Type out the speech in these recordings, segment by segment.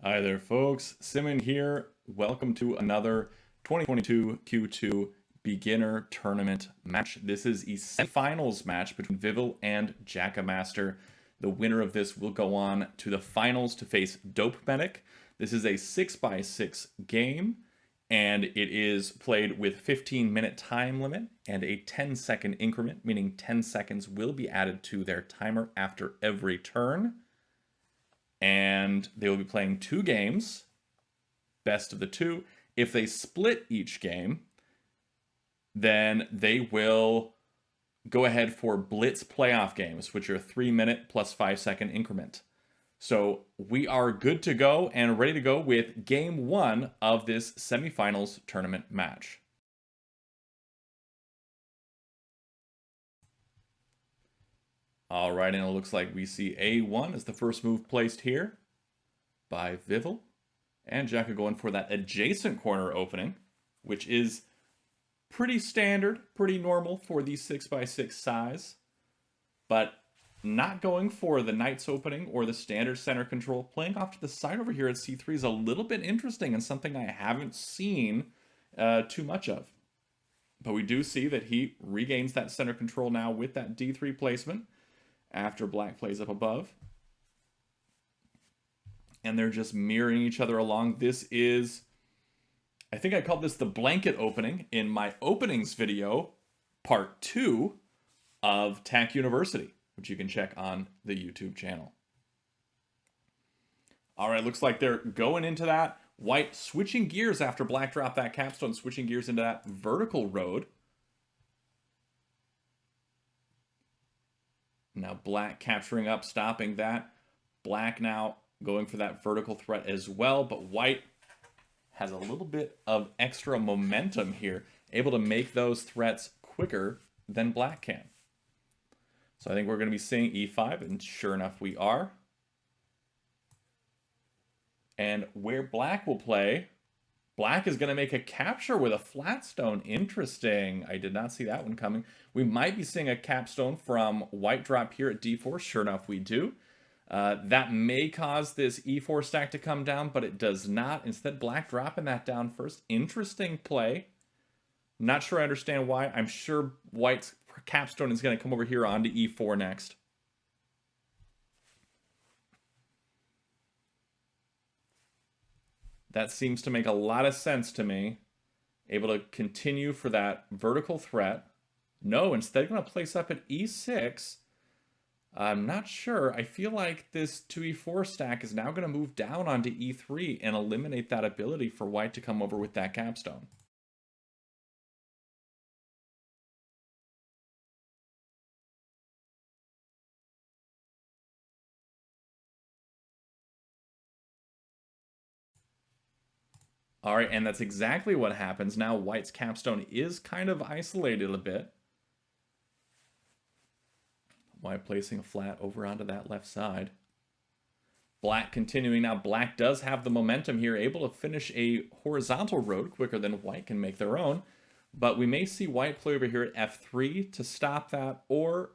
Hi there, folks. Simon here. Welcome to another 2022 Q2 beginner tournament match. This is a semifinals match between Vivil and Jakkamaster. The winner of this will go on to the finals to face Dope Medic. This is a 6x6 game, and it is played with 15-minute time limit and a 10-second increment, meaning 10 seconds will be added to their timer after every turn. And they will be playing 2 games, best of the 2. If they split each game, then they will go ahead for Blitz playoff games, which are 3-minute plus 5-second increment. So we are good to go and ready to go with game 1 of this semifinals tournament match. All right, and it looks like we see A1 as the first move placed here by Vivil. And Jakka going for that adjacent corner opening, which is pretty standard, pretty normal for the 6x6 size. But not going for the Knight's opening or the standard center control. Playing off to the side over here at C3 is a little bit interesting and something I haven't seen too much of. But we do see that he regains that center control now with that D3 placement after Black plays up above. And they're just mirroring each other along. This is, I think I called this the blanket opening in my openings video, part 2 of TAC University, which you can check on the YouTube channel. All right, looks like they're going into that. White switching gears after Black dropped that capstone, switching gears into that vertical road. Now Black capturing up, stopping that. Black now going for that vertical threat as well, but White has a little bit of extra momentum here, able to make those threats quicker than Black can. So I think we're going to be seeing E5, and sure enough we are. And where Black will play, Black is going to make a capture with a flat stone. Interesting. I did not see that one coming. We might be seeing a capstone from White drop here at D4. Sure enough, we do. That may cause this E4 stack to come down, but it does not. Instead, Black dropping that down first. Interesting play. Not sure I understand why. I'm sure White's capstone is going to come over here onto E4 next. That seems to make a lot of sense to me. Able to continue for that vertical threat. No, instead going to place up at E6. I'm not sure. I feel like this 2E4 stack is now going to move down onto E3 and eliminate that ability for White to come over with that capstone. All right, and that's exactly what happens. Now White's capstone is kind of isolated a bit. White placing a flat over onto that left side. Black continuing now. Black does have the momentum here, able to finish a horizontal road quicker than White can make their own. But we may see White play over here at F3 to stop that, or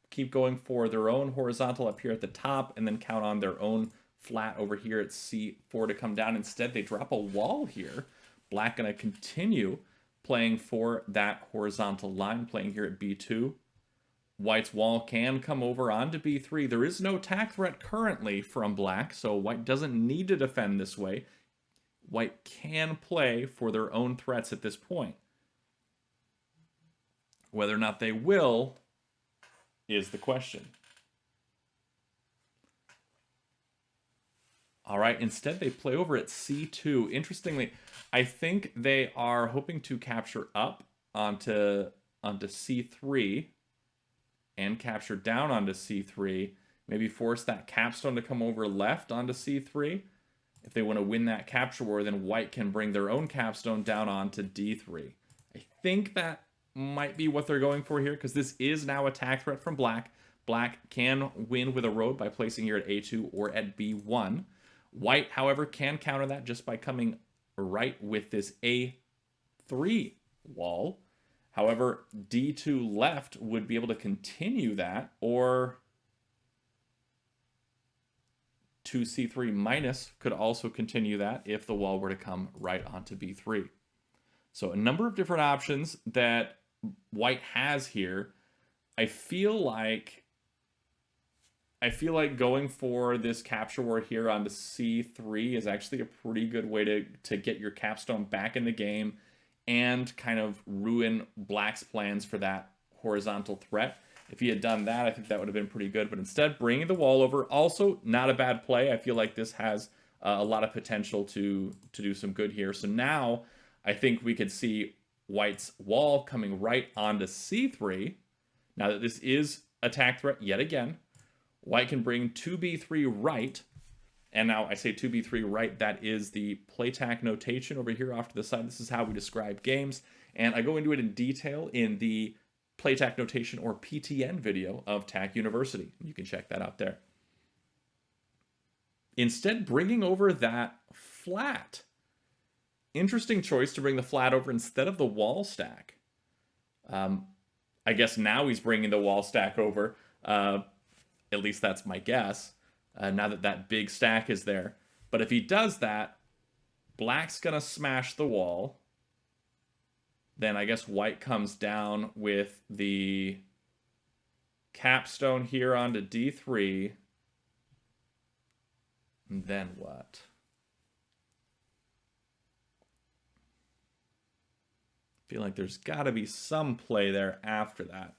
keep going for their own horizontal up here at the top and then count on their own flat over here at C4 to come down. Instead, they drop a wall here. Black going to continue playing for that horizontal line, playing here at B2. White's wall can come over onto B3. There is no attack threat currently from Black, so White doesn't need to defend this way. White can play for their own threats at this point. Whether or not they will is the question. All right, instead they play over at C2. Interestingly, I think they are hoping to capture up onto C3 and capture down onto C3. Maybe force that capstone to come over left onto C3. If they want to win that capture war, then White can bring their own capstone down onto D3. I think that might be what they're going for here, because this is now attack threat from Black. Black can win with a road by placing here at A2 or at B1. White, however, can counter that just by coming right with this A3 wall. However, D2 left would be able to continue that, or to c3 minus could also continue that if the wall were to come right onto b3. So a number of different options that white has here. I feel like going for this capture ward here onto c3 is actually a pretty good way to get your capstone back in the game and kind of ruin black's plans for that horizontal threat. If he had done that, I think that would have been pretty good. But instead, bringing the wall over, also not a bad play. I feel like this has a lot of potential to do some good here. So now I think we could see white's wall coming right onto c3. Now that this is attack threat yet again, white can bring 2b3 right. And now I say 2b3 right, that is the play tack notation over here off to the side. This is how we describe games. And I go into it in detail in the play tack notation or PTN video of Tack University. You can check that out there. Instead, bringing over that flat. Interesting choice to bring the flat over instead of the wall stack. I guess now he's bringing the wall stack over. At least that's my guess. Now that that big stack is there. But if he does that, black's going to smash the wall. Then I guess white comes down with the capstone here onto d3. And then what? I feel like there's got to be some play there after that.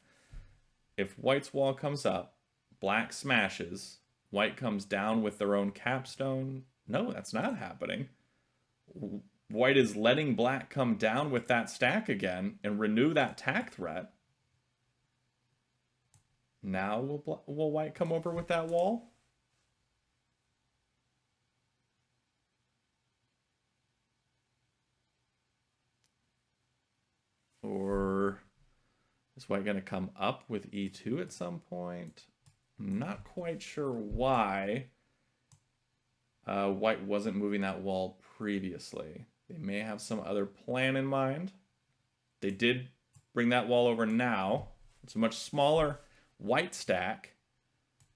If white's wall comes up, black smashes, white comes down with their own capstone. No, that's not happening. White is letting black come down with that stack again and renew that tack threat. Now will white come over with that wall? Or is white going to come up with e2 at some point? I'm not quite sure why white wasn't moving that wall previously. They may have some other plan in mind. They did bring that wall over now. It's a much smaller white stack,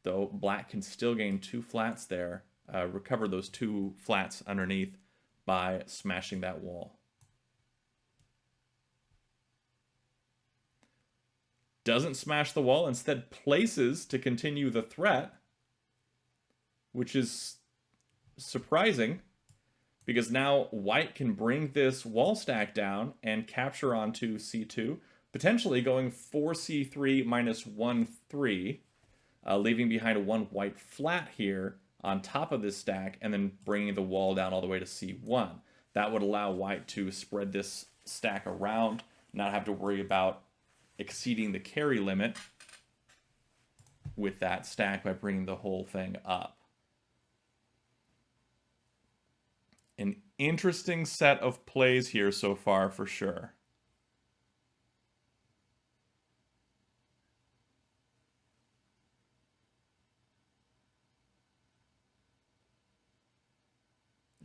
though black can still gain 2 flats there, recover those 2 flats underneath by smashing that wall. Doesn't smash the wall, instead places to continue the threat, which is surprising because now white can bring this wall stack down and capture onto c2, potentially going 4c3 minus 1-3, leaving behind a 1 white flat here on top of this stack and then bringing the wall down all the way to c1. That would allow white to spread this stack around, not have to worry about exceeding the carry limit with that stack by bringing the whole thing up. An interesting set of plays here so far for sure.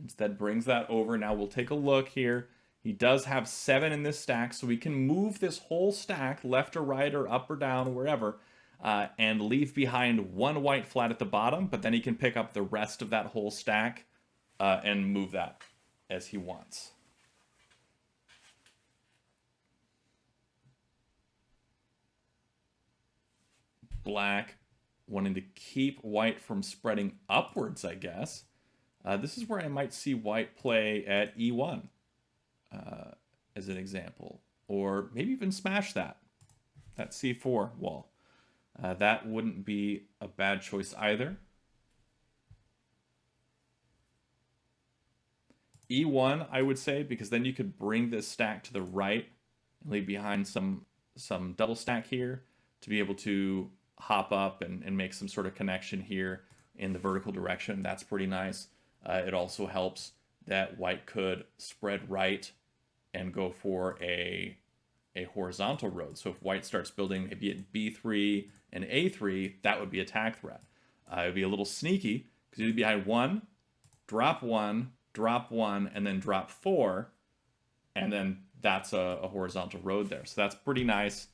Instead brings that over. Now we'll take a look here. He does have 7 in this stack, so we can move this whole stack left or right or up or down, wherever, and leave behind 1 white flat at the bottom, but then he can pick up the rest of that whole stack and move that as he wants. Black wanting to keep white from spreading upwards, I guess. This is where I might see white play at e1 as an example, or maybe even smash that c4 wall. That wouldn't be a bad choice either. e1, I would say, because then you could bring this stack to the right and leave behind some double stack here to be able to hop up and make some sort of connection here in the vertical direction. That's pretty nice. It also helps that white could spread right and go for a horizontal road. So if white starts building maybe at b3 and a3, that would be attack threat. It would be a little sneaky because you'd be behind 1, drop 1, drop 1, and then drop 4, and then that's a horizontal road there. So that's pretty nice.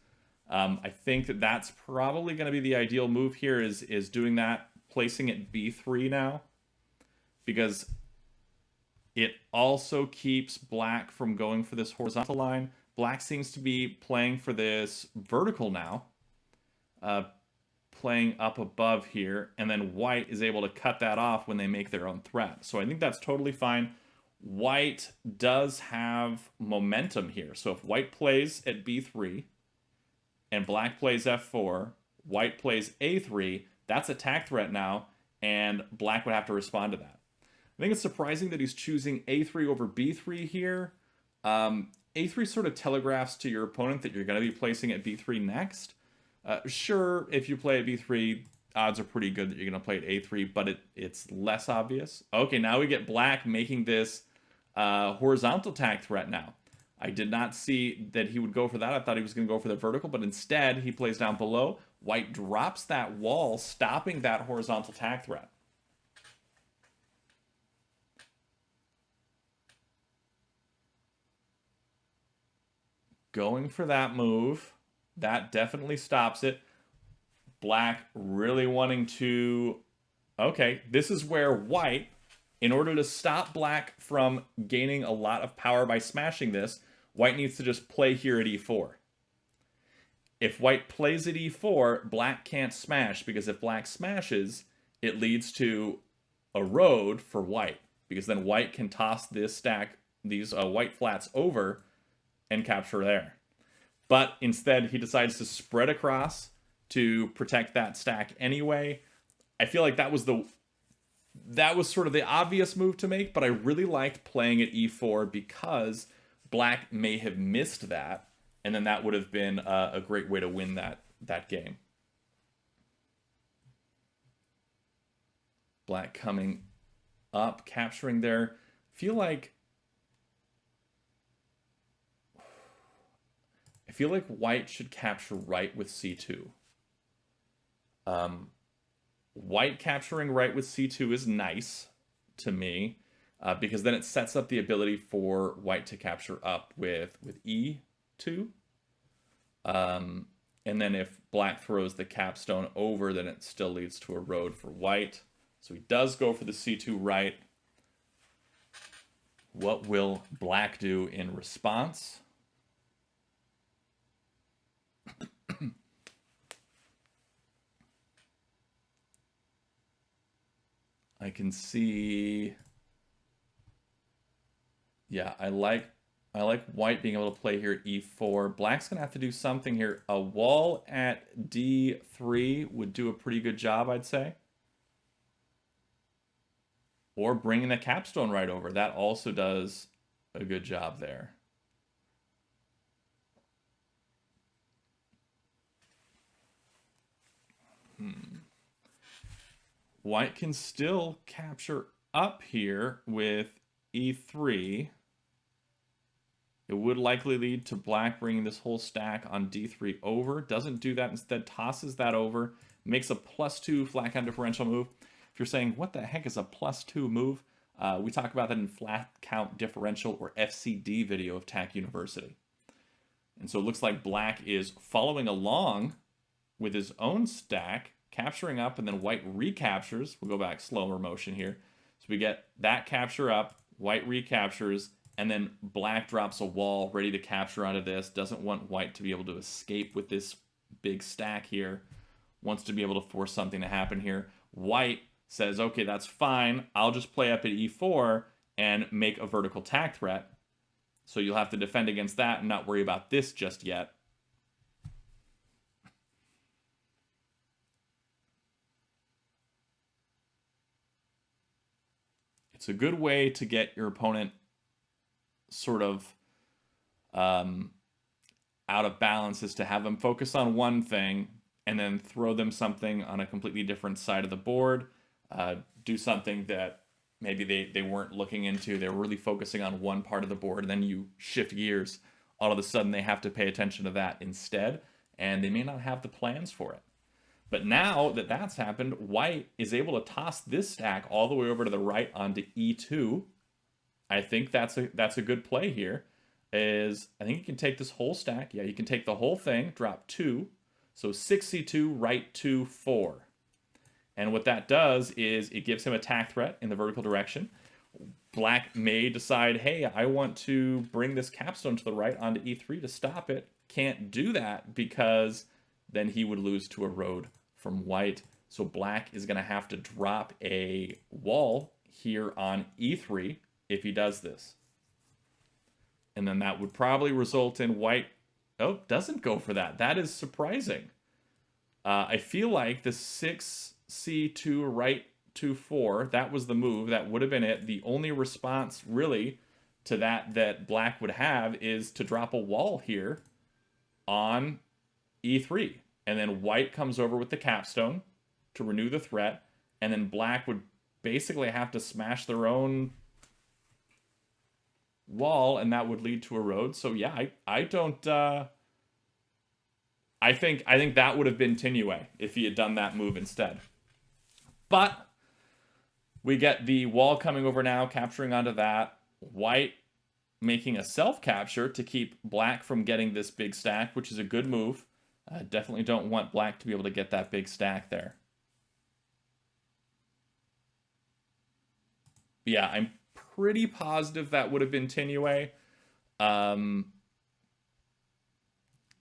I think that's probably going to be the ideal move here is doing that, placing at b3 now, because it also keeps black from going for this horizontal line. Black seems to be playing for this vertical now, playing up above here, and then white is able to cut that off when they make their own threat. So I think that's totally fine. White does have momentum here. So if white plays at b3 and black plays f4, white plays a3, that's attack threat now, and black would have to respond to that. I think it's surprising that he's choosing a3 over b3 here. A3 sort of telegraphs to your opponent that you're going to be placing at b3 next. Sure, if you play at b3, odds are pretty good that you're going to play at a3, but it's less obvious. Okay, now we get black making this horizontal attack threat now. I did not see that he would go for that. I thought he was going to go for the vertical, but instead he plays down below. White drops that wall, stopping that horizontal attack threat. Going for that move. That definitely stops it. Black really wanting to... Okay, this is where white, in order to stop black from gaining a lot of power by smashing this, white needs to just play here at e4. If white plays at e4, black can't smash, because if black smashes, it leads to a road for white, because then white can toss this stack, these white flats over and capture there. But instead, he decides to spread across to protect that stack anyway. I feel like that was sort of the obvious move to make, but I really liked playing at e4 because black may have missed that, and then that would have been a great way to win that game. Black coming up, capturing there. Feel like white should capture right with c2. White capturing right with c2 is nice to me, because then it sets up the ability for white to capture up with e2. And then if black throws the capstone over, then it still leads to a road for white. So he does go for the c2 right. What will black do in response? I can see, yeah, I like white being able to play here at e4. Black's gonna have to do something here. A wall at d3 would do a pretty good job, I'd say. Or bringing the capstone right over. That also does a good job there. White can still capture up here with e3. It would likely lead to black bringing this whole stack on d3 over. Doesn't do that, instead tosses that over. Makes a +2 flat count differential move. If you're saying, what the heck is a +2 move? We talk about that in flat count differential, or FCD video of TAC University. And so it looks like black is following along with his own stack, capturing up, and then white recaptures. We'll go back slower motion here. So we get that capture up, white recaptures, and then black drops a wall ready to capture out of this. Doesn't want white to be able to escape with this big stack here. Wants to be able to force something to happen here. White says, okay, that's fine. I'll just play up at e4 and make a vertical attack threat. So you'll have to defend against that and not worry about this just yet. It's a good way to get your opponent sort of out of balance, is to have them focus on one thing and then throw them something on a completely different side of the board. Do something that maybe they weren't looking into. They were really focusing on one part of the board, and then you shift gears. All of a sudden, they have to pay attention to that instead, and they may not have the plans for it. But now that that's happened, white is able to toss this stack all the way over to the right onto e2. I think that's a good play here. I think you can take this whole stack. Yeah, you can take the whole thing, drop 2. So 6c2, right 2, 4. And what that does is it gives him attack threat in the vertical direction. Black may decide, hey, I want to bring this capstone to the right onto e3 to stop it. Can't do that because then he would lose to a road from white. So black is going to have to drop a wall here on e3 if he does this. And then that would probably result in white... Oh, doesn't go for that. That is surprising. I feel like the 6c2 right 2-4, that was the move. That would have been it. The only response, really, to that black would have is to drop a wall here on e3. And then white comes over with the capstone to renew the threat. And then black would basically have to smash their own wall, and that would lead to a road. So yeah, I don't... I think that would have been Tinue if he had done that move instead. But we get the wall coming over now, capturing onto that. White making a self-capture to keep black from getting this big stack, which is a good move. Definitely don't want black to be able to get that big stack there. Yeah, I'm pretty positive that would have been Tinue.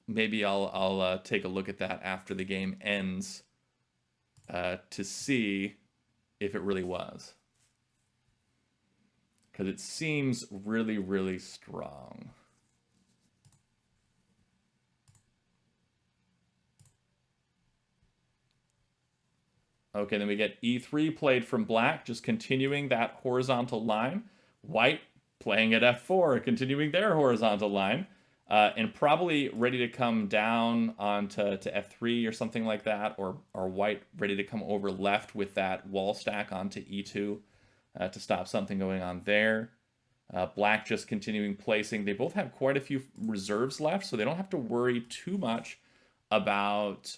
Maybe I'll take a look at that after the game ends to see if it really was. Because it seems really, really strong. Okay, then we get e3 played from black, just continuing that horizontal line. White playing at f4, continuing their horizontal line. And probably ready to come down onto f3 or something like that, or white ready to come over left with that wall stack onto e2 to stop something going on there. Black just continuing placing. They both have quite a few reserves left, so they don't have to worry too much about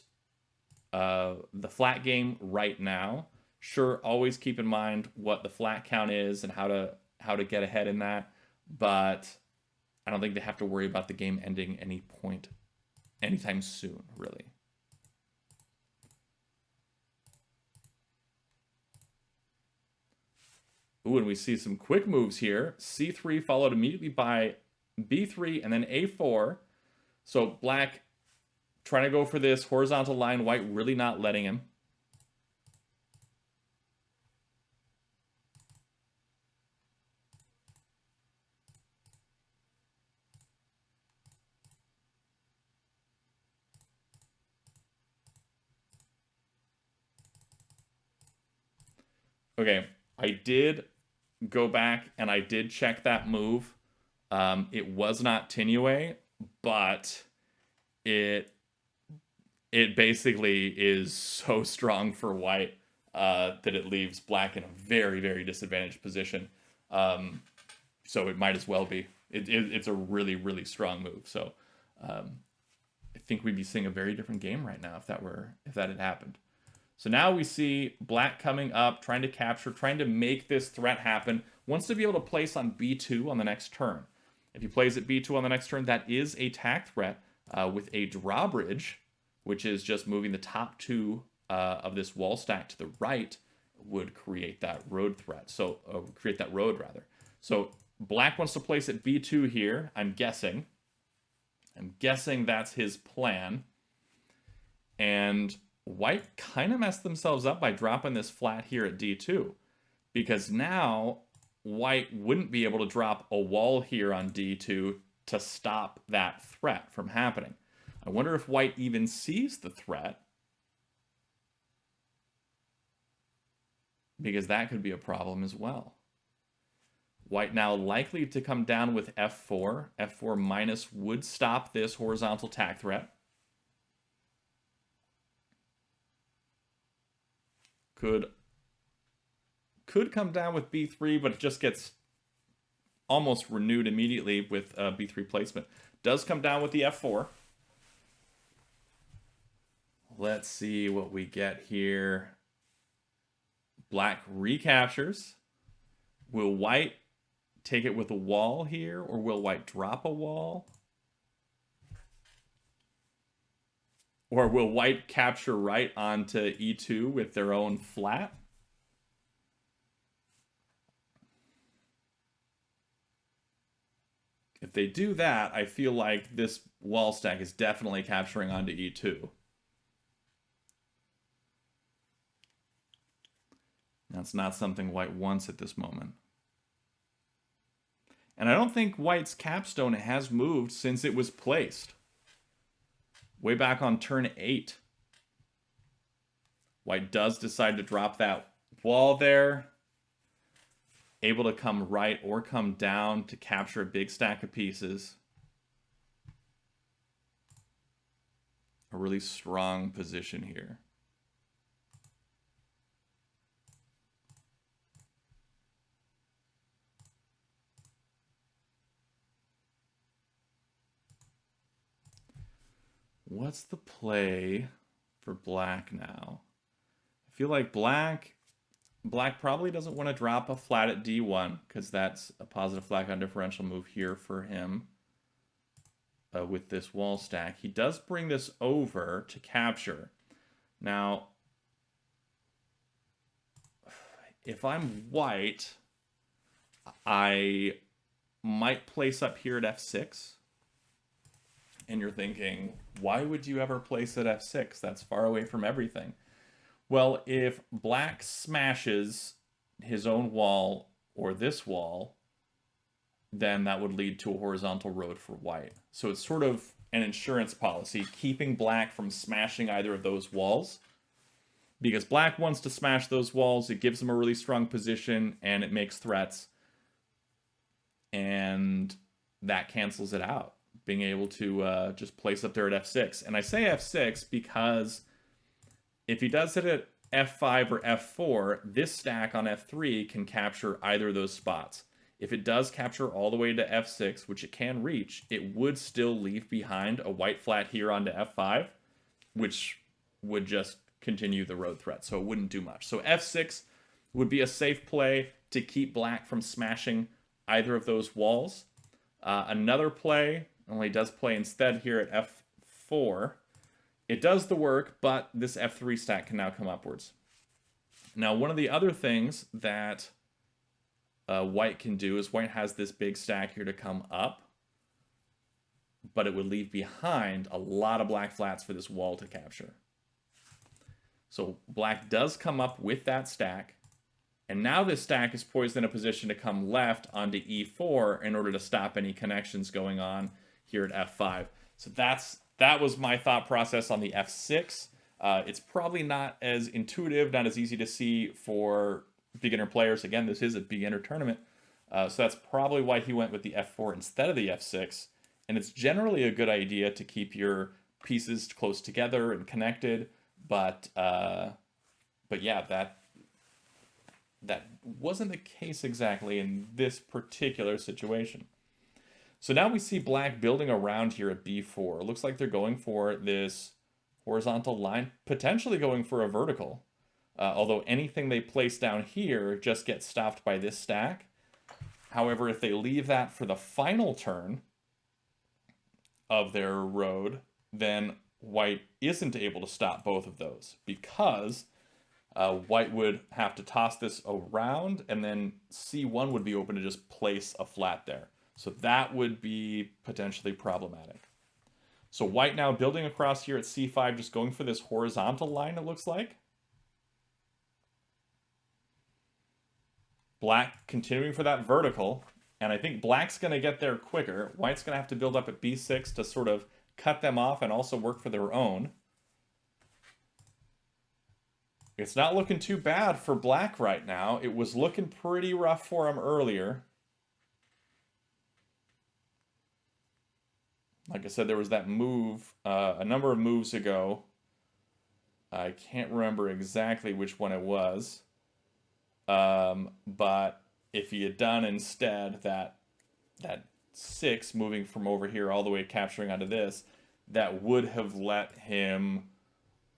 the flat game right now. Sure, always keep in mind what the flat count is and how to get ahead in that, but I don't think they have to worry about the game ending anytime soon, really. Ooh, and we see some quick moves here. C3 followed immediately by B3 and then A4. So black trying to go for this horizontal line, white really not letting him. Okay, I did go back and I did check that move. It was not Tinue, but it basically is so strong for white that it leaves black in a very, very disadvantaged position. So it might as well be. It's a really, really strong move. So I think we'd be seeing a very different game right now if that had happened. So now we see black coming up, trying to capture, trying to make this threat happen. Wants to be able to place on b2 on the next turn. If he plays at b2 on the next turn, that is a tack threat with a drawbridge, which is just moving the top two of this wall stack to the right, would create that road threat. So create that road rather. So black wants to place at b2 here. I'm guessing that's his plan. And white kind of messed themselves up by dropping this flat here at d2, because now white wouldn't be able to drop a wall here on d2 to stop that threat from happening. I wonder if white even sees the threat, because that could be a problem as well. White now likely to come down with f4. f4 minus would stop this horizontal tack threat. Could come down with b3, but it just gets almost renewed immediately with b3 placement. Does come down with the f4. Let's see what we get here. Black recaptures. Will white take it with a wall here, or will white drop a wall? Or will white capture right onto e2 with their own flat? If they do that, I feel like this wall stack is definitely capturing onto e2. That's not something white wants at this moment. And I don't think white's capstone has moved since it was placed. Way back on turn 8. White does decide to drop that wall there. Able to come right or come down to capture a big stack of pieces. A really strong position here. What's the play for black now? I feel like black probably doesn't want to drop a flat at d1 because that's a positive flag on differential move here for him with this wall stack. He does bring this over to capture. Now, if I'm white, I might place up here at f6. And you're thinking, why would you ever place at f6? That's far away from everything. Well, if black smashes his own wall or this wall, then that would lead to a horizontal road for white. So it's sort of an insurance policy, keeping black from smashing either of those walls. Because black wants to smash those walls, it gives him a really strong position, and it makes threats. And that cancels it out, being able to just place up there at f6. And I say f6 because if he does it at f5 or f4, this stack on f3 can capture either of those spots. If it does capture all the way to f6, which it can reach, it would still leave behind a white flat here onto f5, which would just continue the road threat, so it wouldn't do much. So f6 would be a safe play to keep black from smashing either of those walls. Another play, only does play instead here at f4. It does the work, but this f3 stack can now come upwards. Now, one of the other things that white can do is white has this big stack here to come up, but it would leave behind a lot of black flats for this wall to capture. So black does come up with that stack, and now this stack is poised in a position to come left onto e4 in order to stop any connections going on here at f5. So that was my thought process on the f6. It's probably not as intuitive, not as easy to see for beginner players. Again, this is a beginner tournament, so that's probably why he went with the f4 instead of the f6. And it's generally a good idea to keep your pieces close together and connected, but yeah, that wasn't the case exactly in this particular situation. So now we see black building around here at b4. It looks like they're going for this horizontal line, potentially going for a vertical. Although anything they place down here just gets stopped by this stack. However, if they leave that for the final turn of their road, then white isn't able to stop both of those, because white would have to toss this around, and then c1 would be open to just place a flat there. So that would be potentially problematic. So white now building across here at c5, just going for this horizontal line, it looks like. Black continuing for that vertical, and I think black's going to get there quicker. White's going to have to build up at b6 to sort of cut them off and also work for their own. It's not looking too bad for black right now. It was looking pretty rough for him earlier. Like I said, there was that move a number of moves ago. I can't remember exactly which one it was. But if he had done instead that 6 moving from over here all the way capturing onto this, that would have let him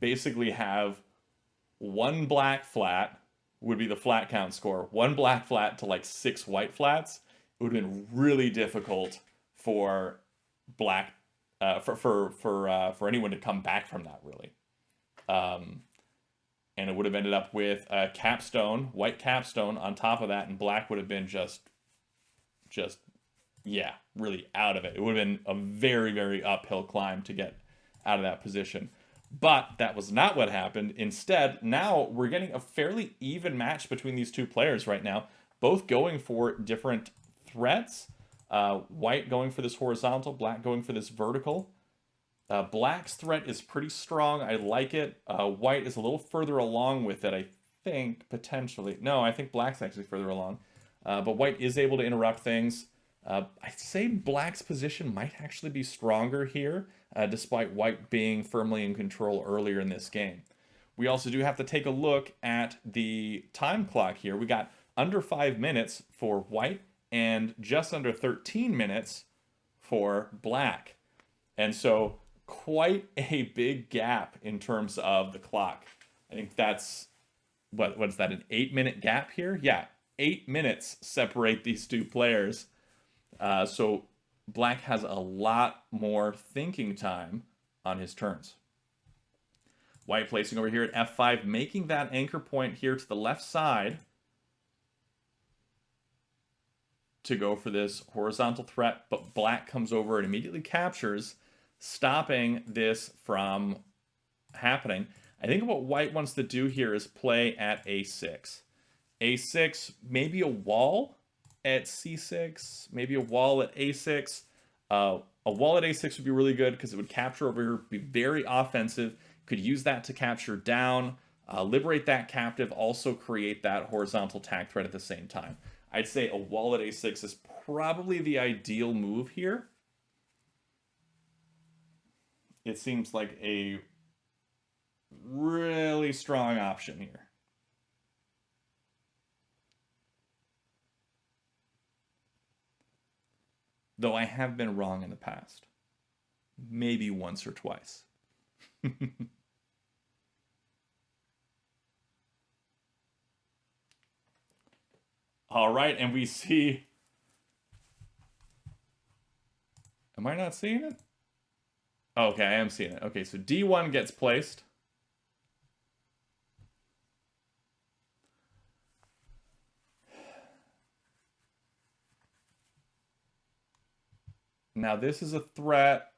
basically have one black flat would be the flat count score. One black flat to like 6 white flats. It would have been really difficult for black for anyone to come back from that, really. And it would have ended up with a capstone, white capstone on top of that, and black would have been just yeah, really out of it. It would have been a very, very uphill climb to get out of that position. But that was not what happened. Instead, now we're getting a fairly even match between these two players right now, both going for different threats. White going for this horizontal, black going for this vertical. Black's threat is pretty strong. I like it. White is a little further along with it, I think, potentially. No, I think black's actually further along. But white is able to interrupt things. I'd say black's position might actually be stronger here, despite white being firmly in control earlier in this game. We also do have to take a look at the time clock here. We got under 5 minutes for white and just under 13 minutes for black. And so quite a big gap in terms of the clock. I think that's, what's that, an 8-minute gap here? Yeah, 8 minutes separate these two players. So black has a lot more thinking time on his turns. White placing over here at f5, making that anchor point here to the left side to go for this horizontal threat, but black comes over and immediately captures, stopping this from happening. I think what white wants to do here is play at a6. a6, maybe a wall at c6, maybe a wall at a6. A wall at a6 would be really good because it would capture over here, be very offensive, could use that to capture down, liberate that captive, also create that horizontal tag threat at the same time. I'd say a wall at a6 is probably the ideal move here. It seems like a really strong option here. Though I have been wrong in the past. Maybe once or twice. All right, and we see... Am I not seeing it? Okay, I am seeing it. Okay, so D1 gets placed. Now this is a threat.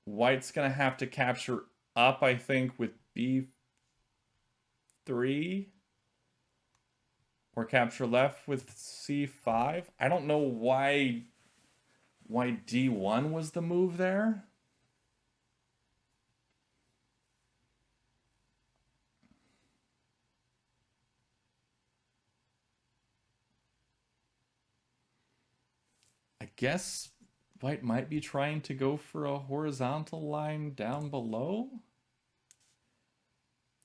White's going to have to capture up, I think, with B3. Or capture left with C5. I don't know why D1 was the move there. I guess white might be trying to go for a horizontal line down below.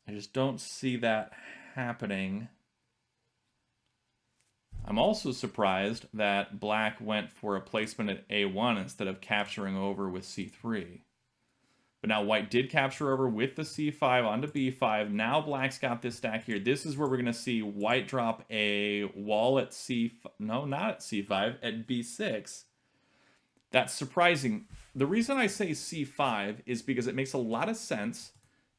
I just don't see that happening. I'm also surprised that black went for a placement at A1 instead of capturing over with C3. But now white did capture over with the C5 onto B5. Now black's got this stack here. This is where we're going to see white drop a wall at C5. No, not at C5, at B6. That's surprising. The reason I say C5 is because it makes a lot of sense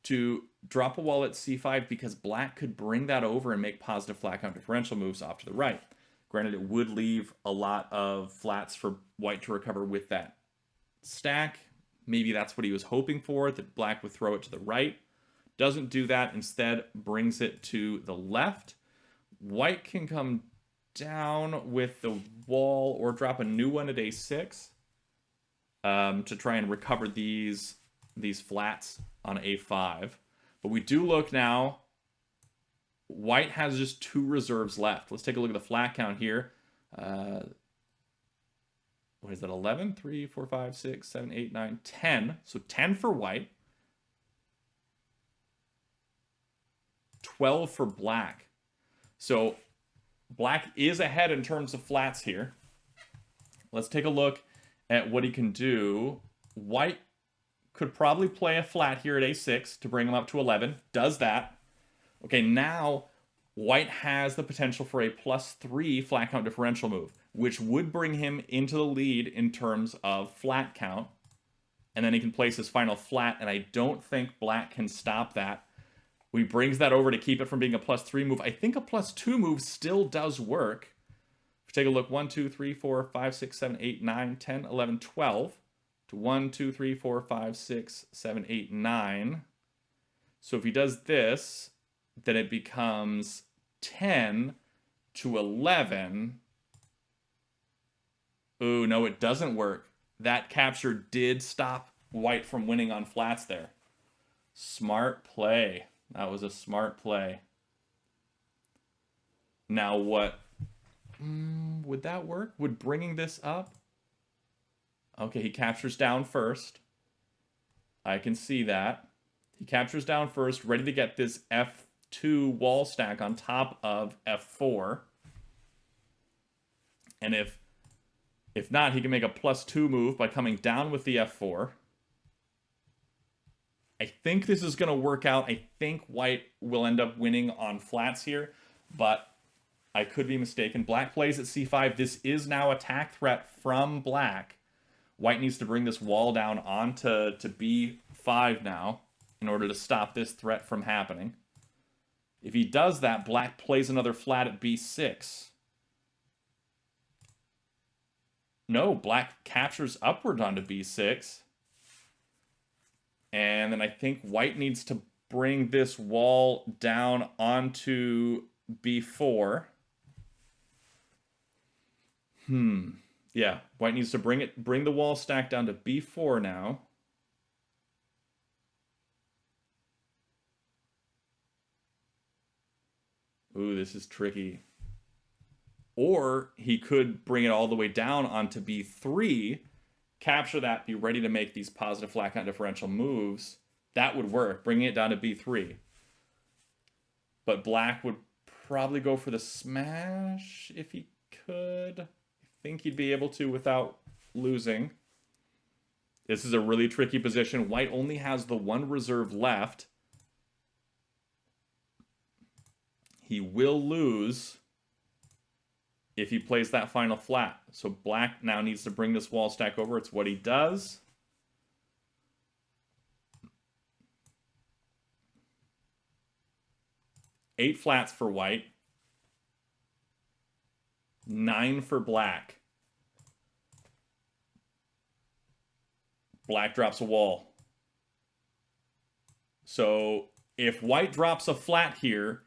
to drop a wall at C5 because black could bring that over and make positive flat count differential moves off to the right. Granted, it would leave a lot of flats for white to recover with that stack. Maybe that's what he was hoping for, that black would throw it to the right. Doesn't do that. Instead, brings it to the left. White can come down with the wall or drop a new one at A6 to try and recover these flats on A5. But we do look now. White has just 2 reserves left. Let's take a look at the flat count here. What is that? 11, 3, 4, 5, 6, 7, 8, 9, 10. So 10 for white. 12 for black. So black is ahead in terms of flats here. Let's take a look at what he can do. White could probably play a flat here at A6 to bring him up to 11. Does that. Okay, now white has the potential for a +3 flat count differential move, which would bring him into the lead in terms of flat count. and then he can place his final flat, and I don't think black can stop that. He brings that over to keep it from being a +3 move. I think a +2 move still does work. If you take a look, 1, 2, 3, 4, 5, 6, 7, 8, 9, 10, 11, 12. To 1, 2, 3, 4, 5, 6, 7, 8, 9. So if he does this, then it becomes 10 to 11. Ooh, no, it doesn't work. That capture did stop white from winning on flats there. Smart play. That was a smart play. Now what? Would that work? Would bringing this up? Okay, he captures down first. I can see that. He captures down first, ready to get this F2 wall stack on top of F4. And if not, he can make a +2 move by coming down with the F4. I think this is going to work out. I think white will end up winning on flats here, but I could be mistaken. Black plays at C5. This is now attack threat from black. White needs to bring this wall down onto B5 now in order to stop this threat from happening. If he does that, black plays another flat at B6. No, black captures upward onto B6. And then I think white needs to bring this wall down onto B4. Yeah, white needs to bring the wall stack down to B4 now. Ooh, this is tricky. Or he could bring it all the way down onto B3, capture that, be ready to make these positive flat count differential moves. That would work, bringing it down to B3. But black would probably go for the smash if he could. I think he'd be able to without losing. This is a really tricky position. White only has the one reserve left. He will lose if he plays that final flat. So black now needs to bring this wall stack over. It's what he does. Eight flats for white. 9 for black. Black drops a wall. So if white drops a flat here,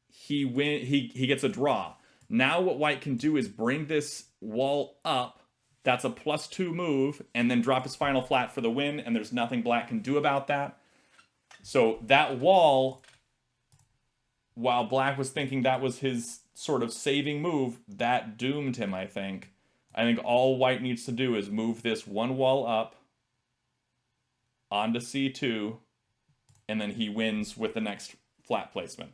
he gets a draw. Now what white can do is bring this wall up. That's a +2 move, and then drop his final flat for the win, and there's nothing black can do about that. So that wall, while black was thinking that was his sort of saving move, that doomed him, I think. I think all white needs to do is move this one wall up onto C2, and then he wins with the next flat placement.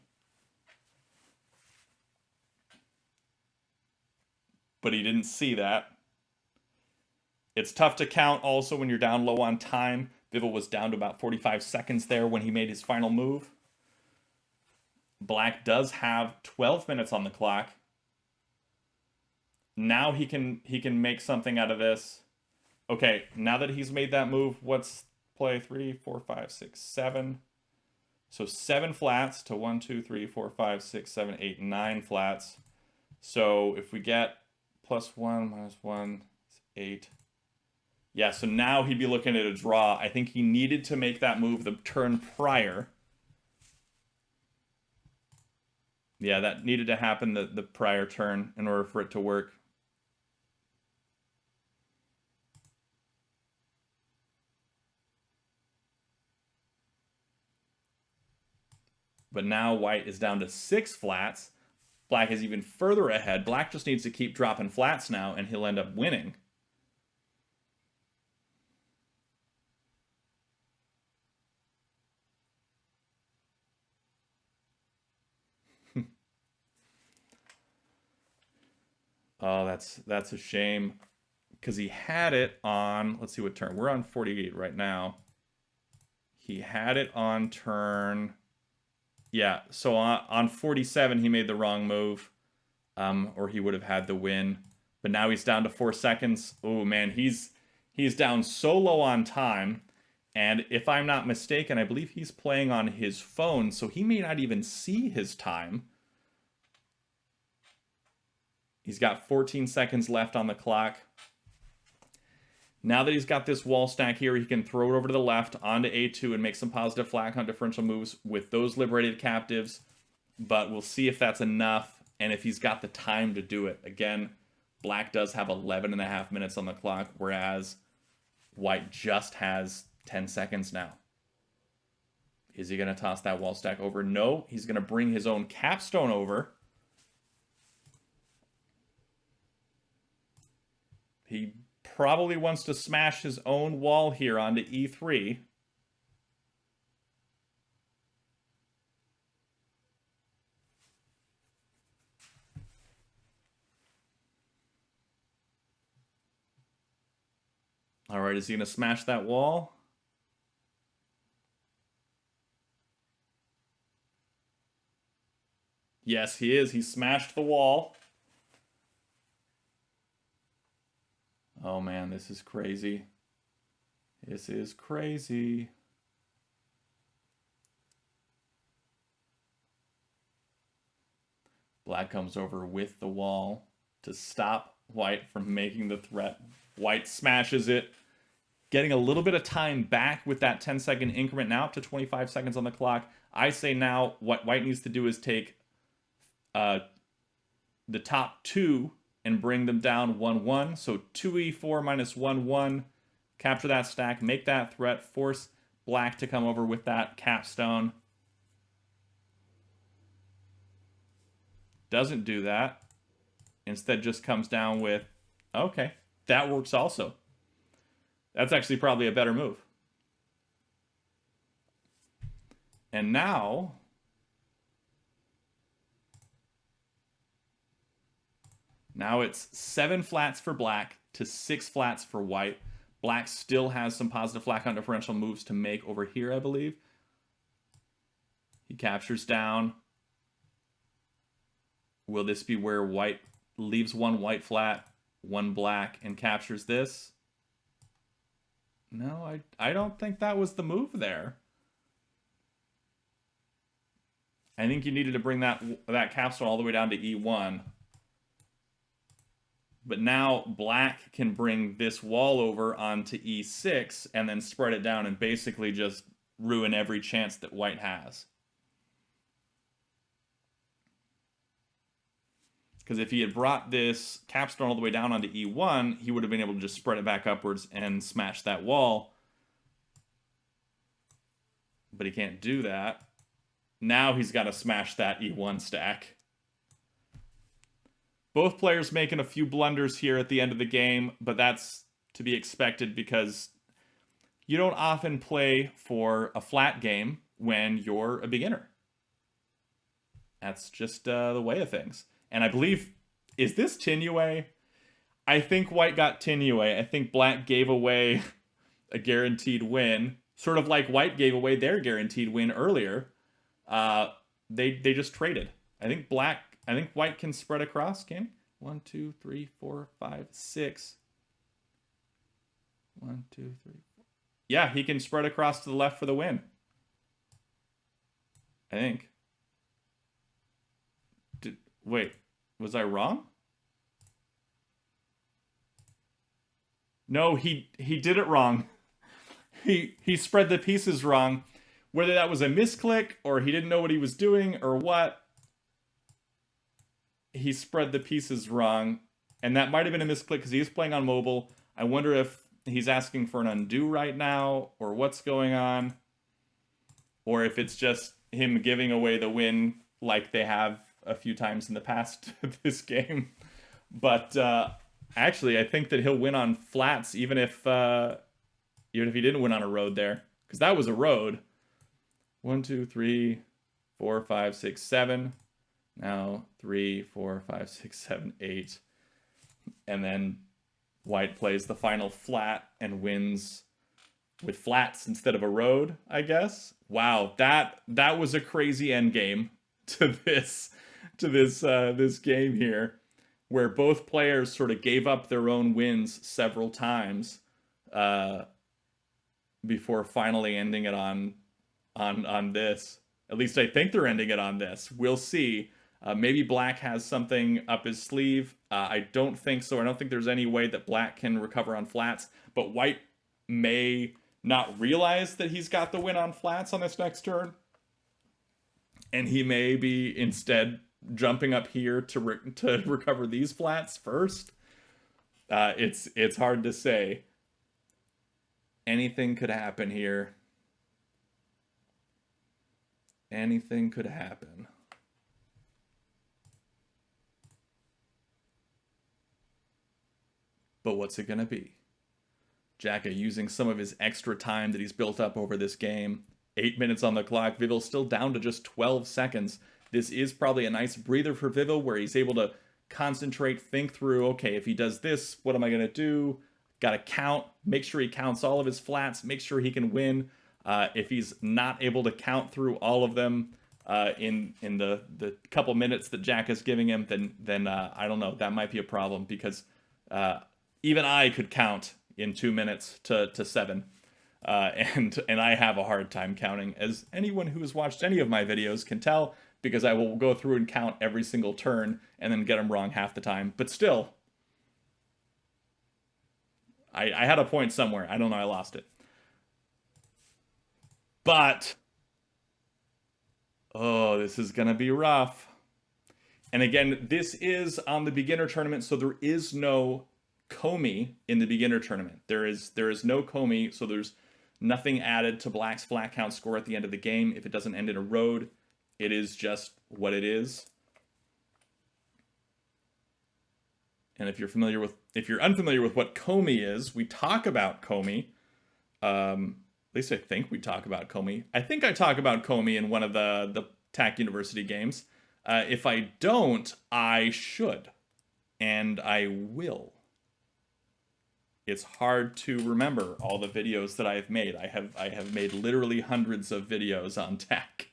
But he didn't see that. It's tough to count also when you're down low on time. Vivil was down to about 45 seconds there when he made his final move. Black does have 12 minutes on the clock. Now he can make something out of this. Okay, now that he's made that move, what's play? 3, 4, 5, 6, 7. So 7 flats to 1, 2, 3, 4, 5, 6, 7, 8, 9 flats. So if we get +1 - 1 is 8. Yeah, so now he'd be looking at a draw. I think he needed to make that move the turn prior. Yeah, that needed to happen the prior turn in order for it to work. But now white is down to 6 flats. Black is even further ahead. Black just needs to keep dropping flats now, and he'll end up winning. Oh, that's a shame. Because he had it on, let's see what turn. We're on 48 right now. He had it on turn... Yeah, so on 47, he made the wrong move, or he would have had the win. But now he's down to 4 seconds. Oh, man, he's He's down so low on time, and if I'm not mistaken, I believe he's playing on his phone, so he may not even see his time. He's got 14 seconds left on the clock. Now that he's got this wall stack here, he can throw it over to the left onto A2 and make some positive flat count differential moves with those liberated captives. But we'll see if that's enough and if he's got the time to do it. Again, black does have 11.5 minutes on the clock, whereas white just has 10 seconds now. Is he going to toss that wall stack over? No, he's going to bring his own capstone over. He probably wants to smash his own wall here onto E3. All right, is he going to smash that wall? Yes, he is. He smashed the wall. Oh man, this is crazy. This is crazy. Black comes over with the wall to stop white from making the threat. White smashes it, getting a little bit of time back with that 10-second increment now up to 25 seconds on the clock. I say now what white needs to do is take the top two and bring them down 1-1. So 2e4 minus 1-1. Capture that stack, make that threat, force black to come over with that capstone. Doesn't do that. Instead just comes down with, okay, that works also. That's actually probably a better move. And now it's 7 flats for black to 6 flats for white. Black still has some positive flat count differential moves to make over here, I believe. He captures down. Will this be where white leaves one white flat, one black, and captures this? No, I don't think that was the move there. I think you needed to bring that capstone all the way down to E1. But now black can bring this wall over onto E6 and then spread it down and basically just ruin every chance that white has. Because if he had brought this capstone all the way down onto E1, he would have been able to just spread it back upwards and smash that wall. But he can't do that. Now he's got to smash that E1 stack. Both players making a few blunders here at the end of the game, but that's to be expected because you don't often play for a flat game when you're a beginner. That's just the way of things. And I believe, is this Tinue? I think white got Tinue. I think black gave away a guaranteed win, sort of like white gave away their guaranteed win earlier. They just traded. I think white can spread across, can 1, 2, 3, 4, 5, 6. 1, 2, 3, 4. Yeah, he can spread across to the left for the win. I think. Wait, was I wrong? No, he did it wrong. He spread the pieces wrong. Whether that was a misclick or he didn't know what he was doing or what, he spread the pieces wrong. And that might have been a misclick because he is playing on mobile. I wonder if he's asking for an undo right now or what's going on. Or if it's just him giving away the win like they have a few times in the past this game. But actually, I think that he'll win on flats even if he didn't win on a road there. Because that was a road. 1, 2, 3, 4, 5, 6, 7. Now 3, 4, 5, 6, 7, 8. And then white plays the final flat and wins with flats instead of a road, I guess. Wow, that was a crazy end game to this game here, where both players sort of gave up their own wins several times. uh, before finally ending it on this. At least I think they're ending it on this. We'll see. Maybe Black has something up his sleeve. I don't think so. I don't think there's any way that Black can recover on flats, but White may not realize that he's got the win on flats on this next turn, and he may be instead jumping up here to recover these flats first. It's hard to say. Anything could happen here. Anything could happen. But what's it gonna be? Jacka using some of his extra time that he's built up over this game. 8 minutes on the clock. Vivil's still down to just 12 seconds. This is probably a nice breather for Vivil where he's able to concentrate, think through, okay, if he does this, what am I going to do? Got to count, make sure he counts all of his flats, make sure he can win. If he's not able to count through all of them in the couple minutes that Jack is giving him, then I don't know, that might be a problem because even I could count in 2 minutes to 7. And I have a hard time counting, as anyone who has watched any of my videos can tell, because I will go through and count every single turn and then get them wrong half the time. But still, I had a point somewhere. I don't know, I lost it. But, oh, this is going to be rough. And again, this is on the beginner tournament, so there is no Comey in the beginner tournament. There is no Comey, so there's nothing added to Black's flat count score at the end of the game. If it doesn't end in a road, it is just what it is. And if you're unfamiliar with what Comey is, we talk about Comey. At least I think we talk about Comey. I think I talk about Comey in one of the TAC University games. If I don't, I should. And I will. It's hard to remember all the videos that I've made. I have made literally hundreds of videos on TAC.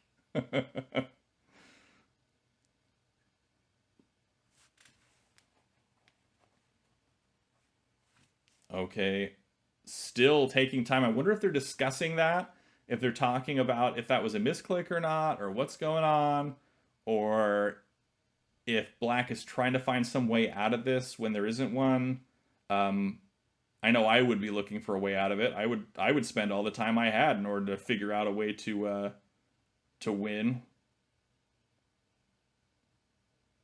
Okay, still taking time. I wonder if they're discussing that, if they're talking about if that was a misclick or not, or what's going on, or if Black is trying to find some way out of this when there isn't one. I know I would be looking for a way out of it. I would spend all the time I had in order to figure out a way to win.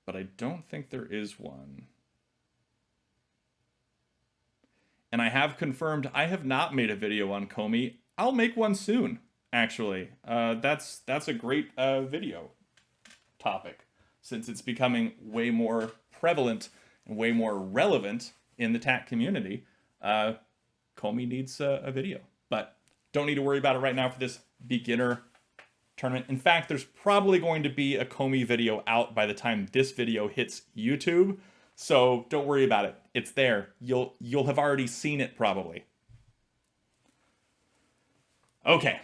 But I don't think there is one. And I have confirmed I have not made a video on Comey. I'll make one soon, actually. That's a great video topic, since it's becoming way more prevalent and way more relevant in the TAC community. Comey needs a video, but don't need to worry about it right now for this beginner tournament. In fact, there's probably going to be a Comey video out by the time this video hits YouTube, so don't worry about it. It's there. You'll have already seen it probably. Okay,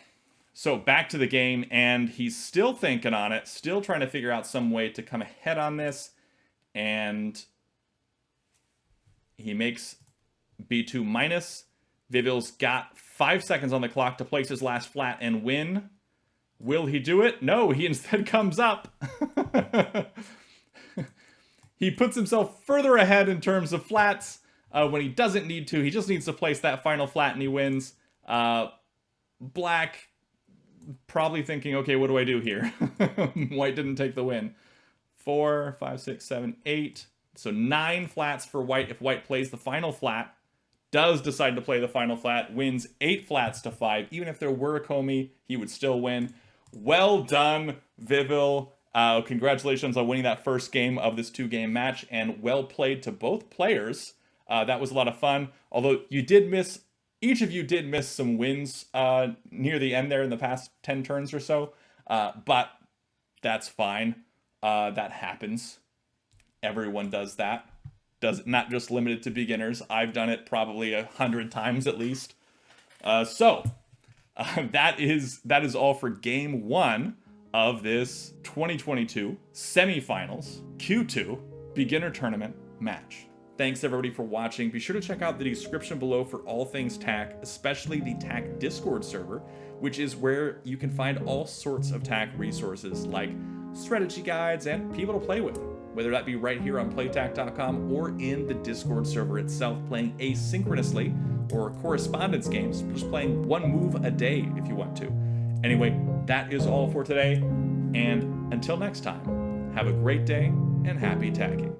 so back to the game, and he's still thinking on it, still trying to figure out some way to come ahead on this, and he makes B2 minus. Vivil's got 5 seconds on the clock to place his last flat and win. Will he do it? No, he instead comes up. He puts himself further ahead in terms of flats when he doesn't need to. He just needs to place that final flat and he wins. Black probably thinking, okay, what do I do here? White didn't take the win. 4, 5, 6, 7, 8. So 9 flats for White if White plays the final flat. Does decide to play the final flat. Wins 8 flats to 5. Even if there were a Comey, he would still win. Well done, Vivil. Congratulations on winning that first game of this 2-game match, and well played to both players. That was a lot of fun. Although each of you did miss some wins near the end there in the past 10 turns or so. But that's fine. That happens. Everyone does that. Not just limited to beginners. I've done it probably 100 times at least. That is all for game 1 of this 2022 semifinals Q2 beginner tournament match. Thanks everybody for watching. Be sure to check out the description below for all things TAC, especially the TAC Discord server, which is where you can find all sorts of TAC resources like strategy guides and people to play with, whether that be right here on playtac.com or in the Discord server itself, playing asynchronously or correspondence games, just playing one move a day if you want to. Anyway, that is all for today, and until next time, have a great day and happy tacking.